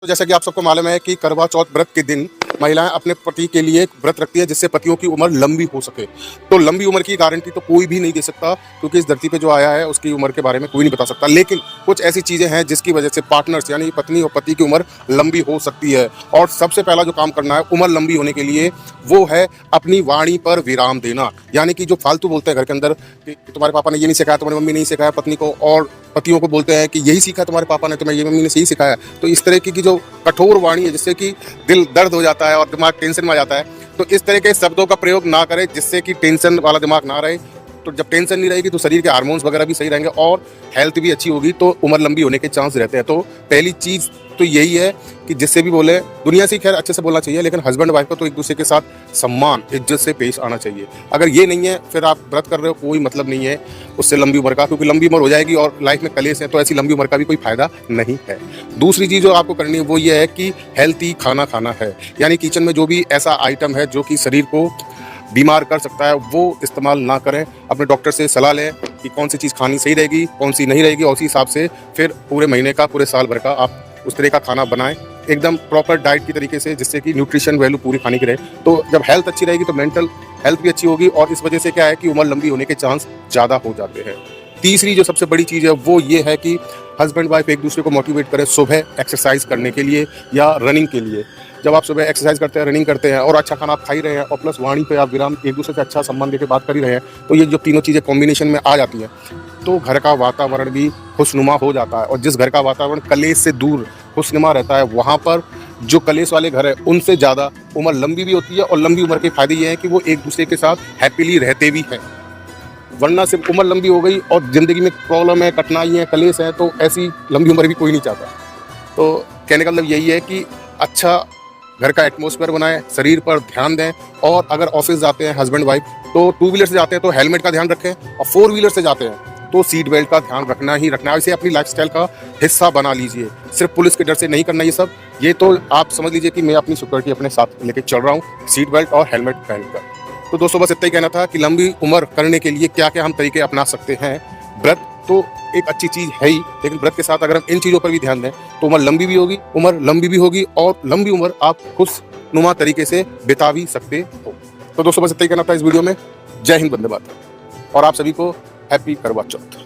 तो जैसा कि आप सबको मालूम है कि करवा चौथ व्रत के दिन महिलाएं अपने पति के लिए एक व्रत रखती है जिससे पतियों की उम्र लंबी हो सके। तो लंबी उम्र की गारंटी तो कोई भी नहीं दे सकता, क्योंकि इस धरती पे जो आया है उसकी उम्र के बारे में कोई नहीं बता सकता। लेकिन कुछ ऐसी चीज़ें हैं जिसकी वजह से पार्टनर्स यानी पत्नी और पति की उम्र लंबी हो सकती है। और सबसे पहला जो काम करना है उम्र लंबी होने के लिए, वो है अपनी वाणी पर विराम देना। यानी कि जो फालतू बोलते हैं घर के अंदर कि तुम्हारे पापा ने ये नहीं सिखाया, तुम्हारी मम्मी ने नहीं सिखाया पत्नी को, और पतियों को बोलते हैं कि यही सीखा तुम्हारे पापा ने, तुम्हें ये मम्मी ने यही सिखाया। तो इस तरह की जो कठोर वाणी है जिससे कि दिल दर्द हो जाता है और दिमाग टेंशन में आ जाता है, तो इस तरह के शब्दों का प्रयोग ना करें जिससे कि टेंशन वाला दिमाग ना रहे। तो जब टेंशन नहीं रहेगी तो शरीर के हार्मोन्स वगैरह भी सही रहेंगे और हेल्थ भी अच्छी होगी, तो उम्र लंबी होने के चांस रहते हैं। तो पहली चीज़ तो यही है कि जिससे भी बोले, दुनिया से खैर अच्छे से बोलना चाहिए, लेकिन हस्बैंड वाइफ को तो एक दूसरे के साथ सम्मान इज्जत से पेश आना चाहिए। अगर ये नहीं है फिर आप व्रत कर रहे हो, कोई मतलब नहीं है उससे लंबी उम्र का, क्योंकि लंबी उम्र हो जाएगी और लाइफ में कलेश है तो ऐसी लंबी उम्र का भी कोई फायदा नहीं है। दूसरी चीज़ जो आपको करनी है वो ये है कि हेल्थी खाना खाना है। यानी किचन में जो भी ऐसा आइटम है जो कि शरीर को बीमार कर सकता है वो इस्तेमाल ना करें। अपने डॉक्टर से सलाह लें कि कौन सी चीज़ खानी सही रहेगी, कौन सी नहीं रहेगी, और उसी हिसाब से फिर पूरे महीने का, पूरे साल भर का आप उस तरह का खाना बनाएं, एकदम प्रॉपर डाइट की तरीके से, जिससे कि न्यूट्रिशन वैल्यू पूरी खाने की रहे। तो जब हेल्थ अच्छी रहेगी तो मेंटल हेल्थ भी अच्छी होगी, और इस वजह से क्या है कि उम्र लंबी होने के चांस ज़्यादा हो जाते हैं। तीसरी जो सबसे बड़ी चीज़ है वो ये है कि हस्बैंड वाइफ एक दूसरे को मोटिवेट करें सुबह एक्सरसाइज करने के लिए या रनिंग के लिए। जब आप सुबह एक्सरसाइज करते हैं, रनिंग करते हैं और अच्छा खाना आप खा ही रहे हैं और प्लस वाणी पे आप विराम एक दूसरे से अच्छा सम्मान देकर बात कर ही रहे हैं, तो ये जो तीनों चीज़ें कॉम्बिनेशन में आ जाती हैं तो घर का वातावरण भी खुशनुमा हो जाता है। और जिस घर का वातावरण कलेश से दूर खुशनुमा रहता है, वहाँ पर जो कलेश वाले घर है उनसे ज़्यादा उम्र लंबी भी होती है। और लंबी उम्र के फायदे ये हैं कि वो एक दूसरे के साथ हैप्पीली रहते भी हैं। वरना सिर्फ उम्र लंबी हो गई और ज़िंदगी में प्रॉब्लम है, कठिनाई है, कलेश है, तो ऐसी लंबी उम्र भी कोई नहीं चाहता। तो कहने का मतलब यही है कि अच्छा घर का एटमॉस्फेयर बनाएं, शरीर पर ध्यान दें। और अगर ऑफिस जाते हैं हस्बैंड वाइफ तो टू व्हीलर से जाते हैं तो हेलमेट का ध्यान रखें, और फोर व्हीलर से जाते हैं तो सीट बेल्ट का ध्यान रखना ही रखना है। इसे अपनी लाइफस्टाइल का हिस्सा बना लीजिए। सिर्फ पुलिस के डर से नहीं करना ये सब। ये तो आप समझ लीजिए कि मैं अपनी सिक्योरिटी अपने साथ लेके चल रहा हूँ, सीट बेल्ट और हेलमेट पहनकर। तो दोस्तों बस इतना ही कहना था कि लंबी उम्र करने के लिए क्या क्या हम तरीके अपना सकते हैं। व्रत तो एक अच्छी चीज़ है ही, लेकिन व्रत के साथ अगर हम इन चीज़ों पर भी ध्यान दें तो उम्र लंबी भी होगी, उम्र लंबी भी होगी, और लंबी उम्र आप खुशनुमा तरीके से बिता भी सकते हो। तो दोस्तों बस इतना ही कहना था इस वीडियो में। जय हिंद, वंदे मातरम, और आप सभी को हैप्पी करवा चौथ।